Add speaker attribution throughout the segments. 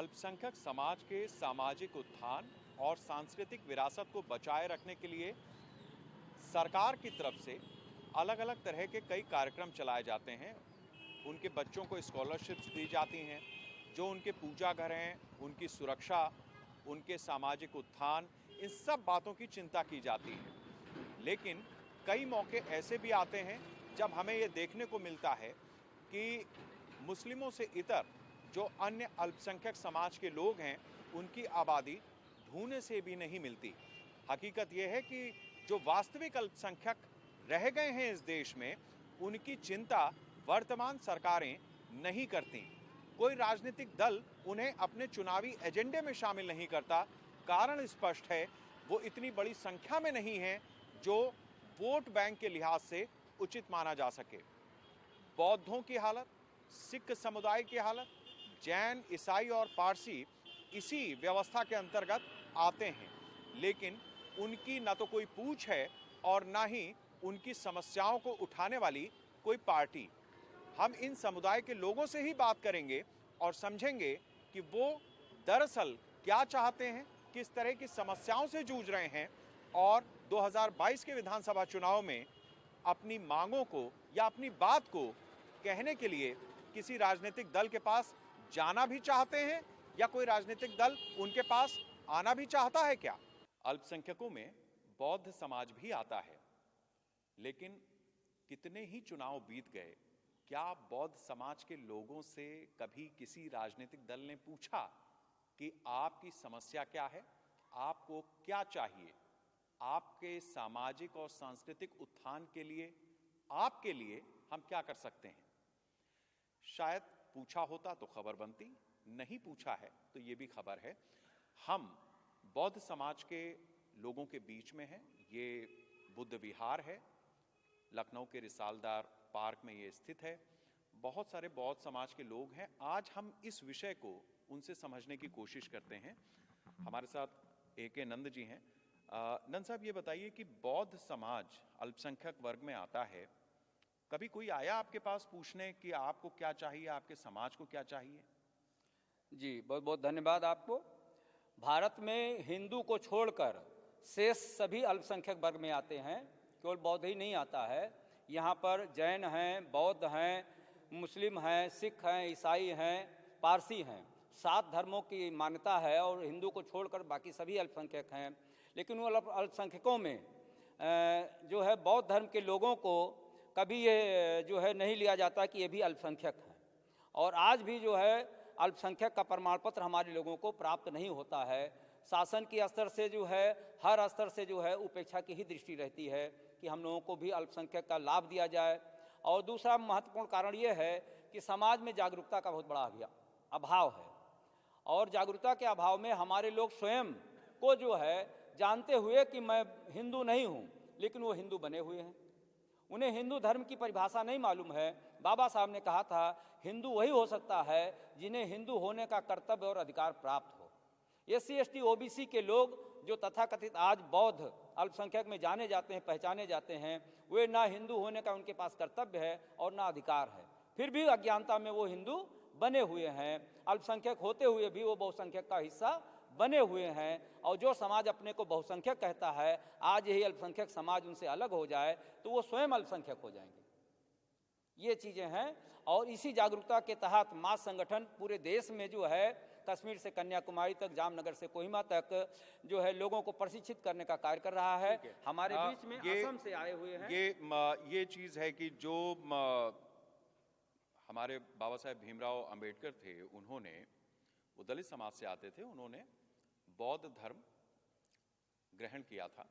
Speaker 1: अल्पसंख्यक समाज के सामाजिक उत्थान और सांस्कृतिक विरासत को बचाए रखने के लिए सरकार की तरफ से अलग अलग तरह के कई कार्यक्रम चलाए जाते हैं। उनके बच्चों को स्कॉलरशिप्स दी जाती हैं, जो उनके पूजा घर हैं, उनकी सुरक्षा, उनके सामाजिक उत्थान, इन सब बातों की चिंता की जाती है। लेकिन कई मौके ऐसे भी आते हैं जब हमें ये देखने को मिलता है कि मुस्लिमों से इतर जो अन्य अल्पसंख्यक समाज के लोग हैं, उनकी आबादी ढूंढने से भी नहीं मिलती। हकीकत यह है कि जो वास्तविक अल्पसंख्यक रह गए हैं इस देश में, उनकी चिंता वर्तमान सरकारें नहीं करती। कोई राजनीतिक दल उन्हें अपने चुनावी एजेंडे में शामिल नहीं करता। कारण स्पष्ट है, वो इतनी बड़ी संख्या में नहीं है जो वोट बैंक के लिहाज से उचित माना जा सके। बौद्धों की हालत, सिख समुदाय की हालत, जैन, ईसाई और पारसी इसी व्यवस्था के अंतर्गत आते हैं, लेकिन उनकी न तो कोई पूछ है और न ही उनकी समस्याओं को उठाने वाली कोई पार्टी। हम इन समुदाय के लोगों से ही बात करेंगे और समझेंगे कि वो दरअसल क्या चाहते हैं, किस तरह की समस्याओं से जूझ रहे हैं और 2022 के विधानसभा चुनाव में अपनी मांगों को या अपनी बात को कहने के लिए किसी राजनीतिक दल के पास जाना भी चाहते हैं या कोई राजनीतिक दल उनके पास आना भी चाहता है क्या। अल्पसंख्यकों में बौद्ध समाज भी आता है, लेकिन कितने ही चुनाव बीत गए, क्या बौद्ध समाज के लोगों से कभी किसी राजनीतिक दल ने पूछा कि आपकी समस्या क्या है, आपको क्या चाहिए, आपके सामाजिक और सांस्कृतिक उत्थान के लिए, आपके लिए हम क्या कर सकते हैं। शायद पूछा होता तो खबर बनती, नहीं पूछा है तो ये भी खबर है। हम बौद्ध समाज के लोगों के बीच में हैं। ये बुद्ध विहार है, लखनऊ के रिसालदार पार्क में ये स्थित है। बहुत सारे बौद्ध समाज के लोग हैं। आज हम इस विषय को उनसे समझने की कोशिश करते हैं। हमारे साथ ए.के. नंद जी हैं। नंद साहब, ये बताइए कि बौद्ध समाज अल्पसंख्यक वर्ग में आता है, कभी कोई आया आपके पास पूछने कि आपको क्या चाहिए, आपके समाज को क्या चाहिए?
Speaker 2: जी, बहुत बहुत धन्यवाद आपको। भारत में हिंदू को छोड़कर शेष सभी अल्पसंख्यक वर्ग में आते हैं, केवल बौद्ध ही नहीं आता है। यहाँ पर जैन हैं, बौद्ध हैं, मुस्लिम हैं, सिख हैं, ईसाई हैं, पारसी हैं। 7 धर्मों की मान्यता है और हिंदू को छोड़कर बाकी सभी अल्पसंख्यक हैं। लेकिन वो अल्पसंख्यकों में जो है बौद्ध धर्म के लोगों को कभी ये जो है नहीं लिया जाता कि ये भी अल्पसंख्यक हैं। और आज भी जो है अल्पसंख्यक का प्रमाण पत्र हमारे लोगों को प्राप्त नहीं होता है। शासन के स्तर से जो है, हर स्तर से जो है उपेक्षा की ही दृष्टि रहती है कि हम लोगों को भी अल्पसंख्यक का लाभ दिया जाए। और दूसरा महत्वपूर्ण कारण ये है कि समाज में जागरूकता का बहुत बड़ा अभाव है। और जागरूकता के अभाव में हमारे लोग स्वयं को जो है जानते हुए कि मैं हिंदू नहीं हूँ, लेकिन वो हिंदू बने हुए हैं। उन्हें हिंदू धर्म की परिभाषा नहीं मालूम है। बाबा साहब ने कहा था, हिंदू वही हो सकता है जिन्हें हिंदू होने का कर्तव्य और अधिकार प्राप्त हो। SC ST OBC के लोग जो तथाकथित आज बौद्ध अल्पसंख्यक में जाने जाते हैं, पहचाने जाते हैं, वे ना हिंदू होने का उनके पास कर्तव्य है और ना अधिकार है। फिर भी अज्ञानता में वो हिंदू बने हुए हैं। अल्पसंख्यक होते हुए भी वो बहुसंख्यक का हिस्सा बने हुए हैं। और जो समाज अपने को बहुसंख्यक कहता है, आज यही अल्पसंख्यक समाज उनसे अलग हो जाए तो वो स्वयं अल्पसंख्यक हो जाएंगे। ये चीज़ें हैं। और इसी जागरूकता के तहत मास संगठन पूरे देश में जो है, कश्मीर से कन्याकुमारी तक, जामनगर से कोहिमा तक जो है लोगों को प्रशिक्षित करने का कार्य कर रहा है। हमारे बीच में असम से आए हुए हैं।
Speaker 1: ये चीज़ है कि जो हमारे बाबा साहेब भीमराव अंबेडकर थे, उन्होंने, वो दलित समाज से आते थे, उन्होंने बौद्ध धर्म ग्रहण किया था,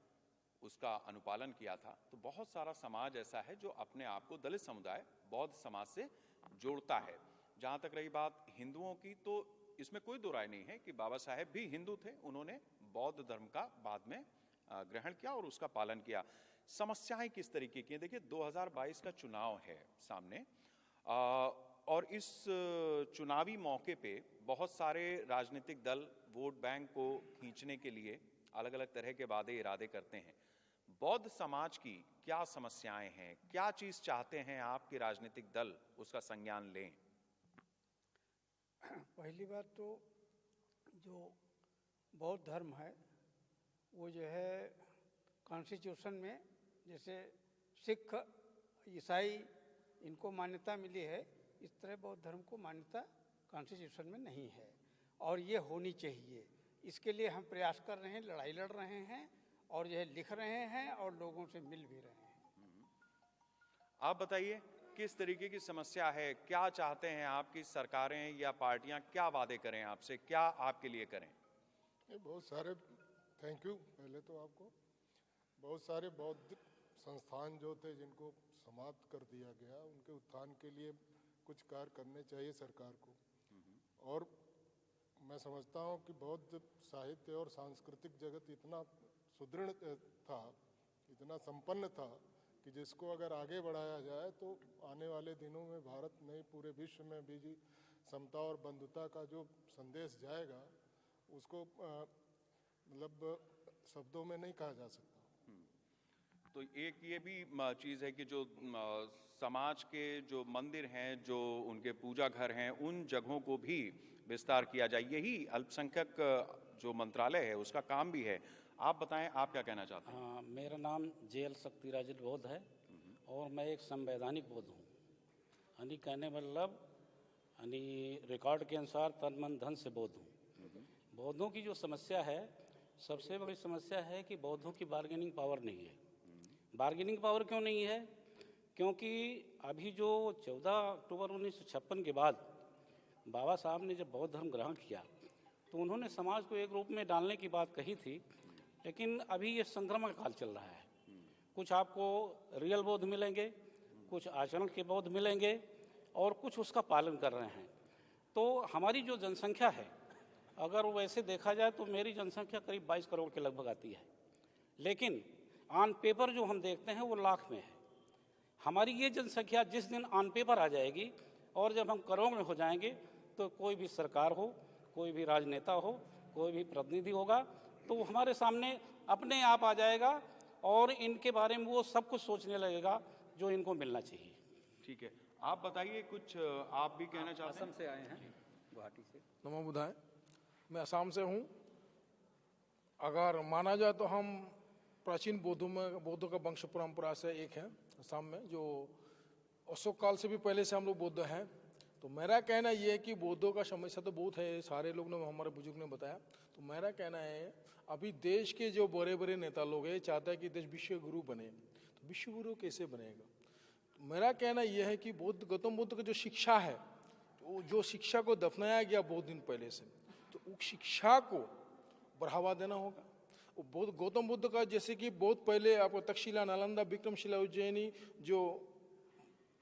Speaker 1: उसका अनुपालन किया था। तो बहुत सारा समाज ऐसा है जो अपने आप को दलित समुदाय बौद्ध समाज से जोड़ता है। जहाँ तक रही बात हिंदुओं की, तो इसमें कोई दो राय नहीं है कि बाबा साहेब भी हिंदू थे, उन्होंने बौद्ध धर्म का बाद में ग्रहण किया और उसका पालन किया। समस्याएं किस तरीके की हैं? देखिए, 2022 का चुनाव है सामने, और इस चुनावी मौके पे बहुत सारे राजनीतिक दल वोट बैंक को खींचने के लिए अलग अलग तरह के वादे इरादे करते हैं। बौद्ध समाज की क्या समस्याएं हैं, क्या चीज चाहते हैं आप कि राजनीतिक दल उसका संज्ञान लें?
Speaker 3: पहली बात तो जो बौद्ध धर्म है वो जो है कॉन्स्टिट्यूशन में जैसे सिख ईसाई इनको मान्यता मिली है, इस तरह बौद्ध धर्म को मान्यता कॉन्स्टिट्यूशन में नहीं है और ये होनी चाहिए। इसके लिए हम प्रयास कर रहे हैं, लड़ाई लड़ रहे हैं और यह लिख रहे हैं और लोगों से मिल भी रहे हैं।
Speaker 1: आप बताइए किस तरीके की समस्या है, क्या चाहते हैं आपकी सरकारें या पार्टियां, क्या वादे करें आपसे, क्या आपके लिए करें?
Speaker 4: बहुत सारे, थैंक यू पहले तो आपको, बहुत सारे बौद्ध संस्थान जो थे जिनको समाप्त कर दिया गया, उनके उत्थान के लिए कुछ कार्य करने चाहिए सरकार को। और मैं समझता हूँ कि बौद्ध साहित्य और सांस्कृतिक जगत इतना सुदृढ़ था, इतना संपन्न था कि जिसको अगर आगे बढ़ाया जाए तो आने वाले दिनों में भारत नहीं पूरे विश्व में भी समता और बंधुता का जो संदेश जाएगा उसको मतलब शब्दों में नहीं कहा जा सकता।
Speaker 1: तो एक ये भी चीज़ है कि जो समाज के जो मंदिर हैं, जो उनके पूजा घर हैं, उन जगहों को भी विस्तार किया जाए, यही अल्पसंख्यक जो मंत्रालय है उसका काम भी है। आप बताएं, आप क्या कहना चाहते हैं?
Speaker 5: हाँ, मेरा नाम JL शक्तिराज बौद्ध है और मैं एक संवैधानिक बौद्ध हूँ। यानी कहने मतलब यानी रिकॉर्ड के अनुसार तन मन धन से बौद्ध हूँ। बौद्धों की जो समस्या है, सबसे बड़ी समस्या है कि बौद्धों की बार्गेनिंग पावर नहीं है। बार्गेनिंग पावर क्यों नहीं है? क्योंकि अभी जो 14 अक्टूबर 1956 के बाद बाबा साहब ने जब बौद्ध धर्म ग्रहण किया तो उन्होंने समाज को एक रूप में डालने की बात कही थी, लेकिन अभी ये संक्रमण काल चल रहा है। कुछ आपको रियल बौद्ध मिलेंगे, कुछ आचरण के बौद्ध मिलेंगे और कुछ उसका पालन कर रहे हैं। तो हमारी जो जनसंख्या है, अगर वैसे देखा जाए तो मेरी जनसंख्या करीब 22 करोड़ के लगभग आती है, लेकिन ऑन पेपर जो हम देखते हैं वो लाख में है। हमारी ये जनसंख्या जिस दिन ऑन पेपर आ जाएगी और जब हम करोड़ में हो जाएंगे तो कोई भी सरकार हो, कोई भी राजनेता हो, कोई भी प्रतिनिधि होगा तो वो हमारे सामने अपने आप आ जाएगा और इनके बारे में वो सब कुछ सोचने लगेगा जो इनको मिलना चाहिए।
Speaker 1: ठीक है, आप बताइए कुछ, आप भी कहना चाहते हैं?
Speaker 2: असम से आए हैं, गुवाहाटी से।
Speaker 6: नमो बुधाय, मैं असम से हूँ। अगर माना जाए तो हम प्राचीन बौद्धों का वंश परंपरा से एक है असम में, जो अशोक काल से भी पहले से हम लोग बौद्ध हैं। तो मेरा कहना ये है कि बौद्धों का समस्या तो बहुत है, सारे लोग ने, हमारे बुजुर्ग ने बताया। तो मेरा कहना है अभी देश के जो बड़े बड़े नेता लोग हैं चाहता है कि देश विश्व गुरु बने, तो विश्व गुरु कैसे बनेगा? तो मेरा कहना यह है कि गौतम बुद्ध का जो शिक्षा है, जो शिक्षा को दफनाया गया बहुत दिन पहले से, तो उस शिक्षा को बढ़ावा देना होगा। गौतम बुद्ध का जैसे कि बहुत पहले आपको तक्षशिला, नालंदा, विक्रमशिला, उज्जैनी जो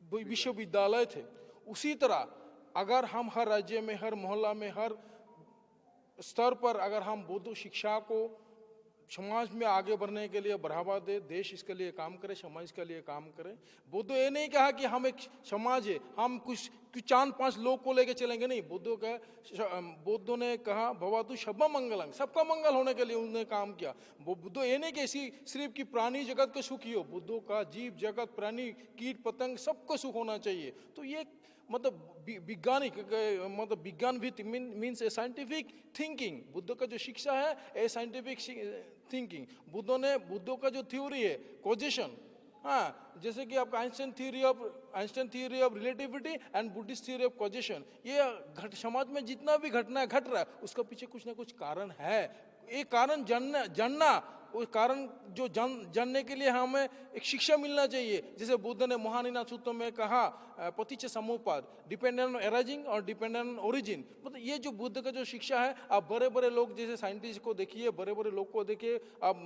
Speaker 6: विश्वविद्यालय थे, उसी तरह अगर हम हर राज्य में, हर मोहल्ला में, हर स्तर पर अगर हम बौद्ध शिक्षा को समाज में आगे बढ़ने के लिए बढ़ावा दे, देश इसके लिए काम करे, समाज इसके लिए काम करे। बुद्ध ये नहीं कहा कि हम एक समाज है, हम कुछ 4-5 लोग को लेके चलेंगे, नहीं। बुद्धों ने कहा भवतु शब्द मंगलम, सबका मंगल होने के लिए उन्होंने काम किया। बुद्ध ये नहीं कि ऐसी सिर्फ कि प्राणी जगत का सुखी हो, बुद्धों का जीव जगत, प्राणी, कीट पतंग सबको सुख होना चाहिए। तो ये मतलब वैज्ञानिक, मतलब विज्ञान भी मीन्स ए साइंटिफिक थिंकिंग। बुद्ध का जो शिक्षा है ए साइंटिफिक थिंकिंग। बुद्धों का जो थ्योरी है कॉजेशन, हाँ, जैसे कि आपका Einstein theory of relativity and Buddhist theory of causation, ये समाज में जितना भी घटना घट रहा है उसका पीछे कुछ ना कुछ कारण है। ये कारण जानना, उस कारण जो जानने के लिए हमें एक शिक्षा मिलना चाहिए। जैसे बुद्ध ने मोहानिना सूत्र में कहा पतिच्च समुपपाद, डिपेंडेंट ऑन एराइजिंग और डिपेंडेंट ऑन ओरिजिन। मतलब ये जो बुद्ध का जो शिक्षा है, आप बड़े बड़े लोग जैसे साइंटिस्ट को देखिए, बड़े बड़े लोग को देखिए, आप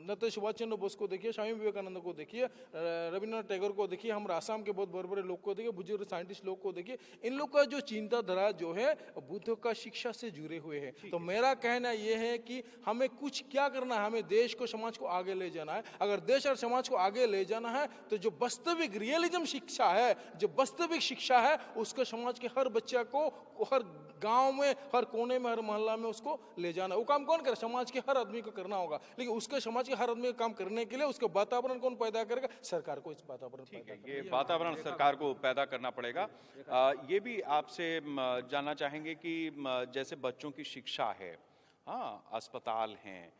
Speaker 6: नेताजी सुभाष चंद्र बोस को देखिए, स्वामी विवेकानंद को देखिए, रविन्द्रनाथ टैगोर को देखिए, हम आसाम के बहुत बड़े बड़े लोग को देखिए, बुजुर्ग साइंटिस्ट लोग को देखिए। इन लोग का जो चिंताधारा जो है बुद्ध का शिक्षा से जुड़े हुए हैं। तो मेरा कहना यह है कि हमें कुछ क्या करना है, हमें देश को, समाज को आगे ले जाना है। अगर देश और समाज को आगे ले जाना है तो जो वास्तविक रियलिज्म शिक्षा है, जो वास्तविक शिक्षा है, उसको समाज के हर बच्चा को, हर गांव में, हर कोने में, हर मोहल्ला में उसको ले जाना। वो काम कौन करे? समाज के हर आदमी को करना होगा, लेकिन उसके समाज के हर आदमी का काम करने के लिए उसके वातावरण कौन पैदा करेगा? सरकार को इस वातावरण पैदा करना।
Speaker 1: ये वातावरण सरकार को पैदा करना पड़ेगा। ये भी आपसे जानना चाहेंगे कि जैसे बच्चों की शिक्षा है, हाँ, अस्पताल हैं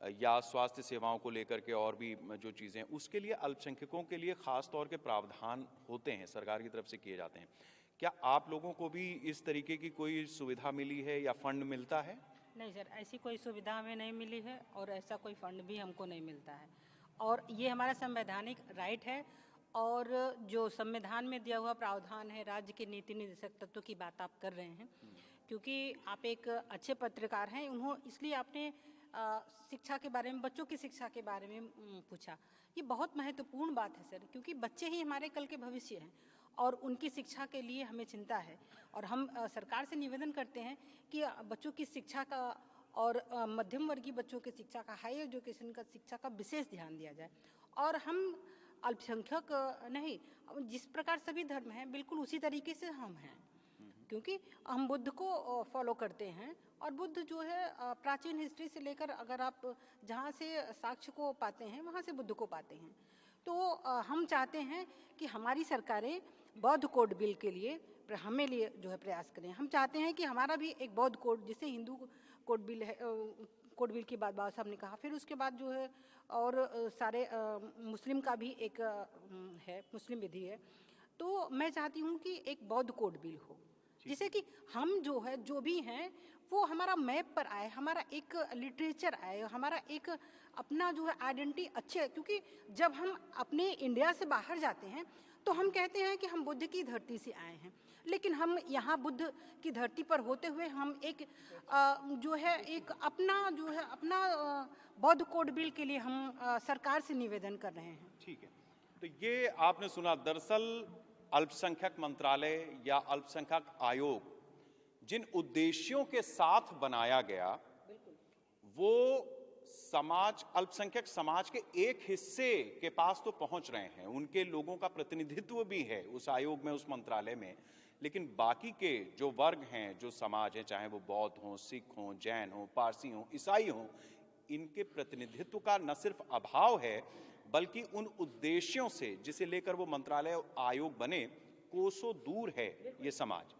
Speaker 1: या स्वास्थ्य सेवाओं को लेकर के और भी जो चीज़ें, उसके लिए अल्पसंख्यकों के लिए खास तौर के प्रावधान होते हैं, सरकार की तरफ से किए जाते हैं। क्या आप लोगों को भी इस तरीके की कोई सुविधा मिली है या फंड मिलता है?
Speaker 7: नहीं सर, ऐसी कोई सुविधा हमें नहीं मिली है और ऐसा कोई फंड भी हमको नहीं मिलता है। और ये हमारा संवैधानिक राइट है, और जो संविधान में दिया हुआ प्रावधान है, राज्य के नीति निर्देशक तत्व की बात आप कर रहे हैं, क्योंकि आप एक अच्छे पत्रकार हैं, इसलिए आपने शिक्षा के बारे में, बच्चों की शिक्षा के बारे में पूछा। ये बहुत महत्वपूर्ण बात है सर, क्योंकि बच्चे ही हमारे कल के भविष्य हैं और उनकी शिक्षा के लिए हमें चिंता है। और हम सरकार से निवेदन करते हैं कि बच्चों की शिक्षा का और मध्यम वर्गीय बच्चों की शिक्षा का, हाई एजुकेशन का शिक्षा का विशेष ध्यान दिया जाए। और हम अल्पसंख्यक नहीं, जिस प्रकार सभी धर्म हैं बिल्कुल उसी तरीके से हम हैं, क्योंकि हम बुद्ध को फॉलो करते हैं। और बुद्ध जो है प्राचीन हिस्ट्री से लेकर, अगर आप जहाँ से साक्ष्य को पाते हैं वहाँ से बुद्ध को पाते हैं। तो हम चाहते हैं कि हमारी सरकारें बौद्ध कोड बिल के लिए हमें लिए जो है प्रयास करें। हम चाहते हैं कि हमारा भी एक बौद्ध कोड, जिसे हिंदू कोड बिल है, कोड बिल की बात बाबा साहब ने कहा, फिर उसके बाद जो है और सारे मुस्लिम का भी एक है, मुस्लिम विधि है। तो मैं चाहती हूँ कि एक बौद्ध कोड बिल हो, जिससे कि हम जो है, जो भी हैं, वो हमारा मैप पर आए, हमारा एक लिटरेचर आए, हमारा एक अपना जो है आइडेंटिटी अच्छे। क्योंकि जब हम अपने इंडिया से बाहर जाते हैं तो हम कहते हैं कि हम बुद्ध की धरती से आए हैं, लेकिन हम यहाँ बुद्ध की धरती पर होते हुए हम एक जो है एक अपना जो है अपना बौद्ध कोड बिल के लिए हम सरकार से निवेदन कर रहे हैं।
Speaker 1: ठीक है, तो ये आपने सुना। दरअसल अल्पसंख्यक मंत्रालय या अल्पसंख्यक आयोग जिन उद्देश्यों के साथ बनाया गया, वो समाज, अल्पसंख्यक समाज के एक हिस्से के पास तो पहुंच रहे हैं, उनके लोगों का प्रतिनिधित्व भी है उस आयोग में, उस मंत्रालय में, लेकिन बाकी के जो वर्ग हैं, जो समाज हैं, चाहे वो बौद्ध हों, सिख हों, जैन हों, पारसी हों, ईसाई हों, इनके प्रतिनिधित्व का न सिर्फ अभाव है, बल्कि उन उद्देश्यों से जिसे लेकर वो मंत्रालय आयोग बने, कोसों दूर है ये समाज।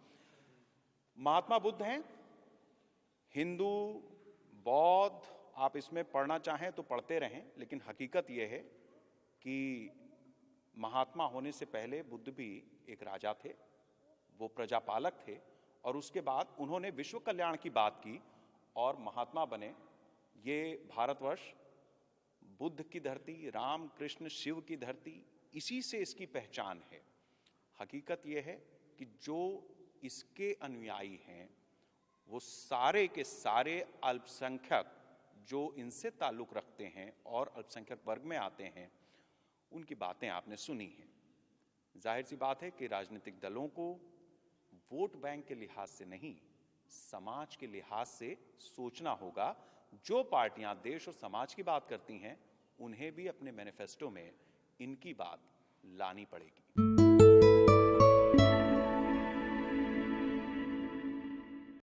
Speaker 1: महात्मा बुद्ध हैं, हिंदू, बौद्ध, आप इसमें पढ़ना चाहें तो पढ़ते रहें, लेकिन हकीकत यह है कि महात्मा होने से पहले बुद्ध भी एक राजा थे, वो प्रजापालक थे, और उसके बाद उन्होंने विश्व कल्याण की बात की और महात्मा बने। ये भारतवर्ष बुद्ध की धरती, राम कृष्ण शिव की धरती, इसी से इसकी पहचान है। हकीकत यह है कि जो इसके अनुयायी हैं वो सारे के सारे अल्पसंख्यक जो इनसे ताल्लुक रखते हैं और अल्पसंख्यक वर्ग में आते हैं, उनकी बातें आपने सुनी हैं। जाहिर सी बात है कि राजनीतिक दलों को वोट बैंक के लिहाज से नहीं, समाज के लिहाज से सोचना होगा। जो पार्टियां देश और समाज की बात करती हैं, उन्हें भी अपने मैनिफेस्टो में इनकी बात लानी पड़ेगी।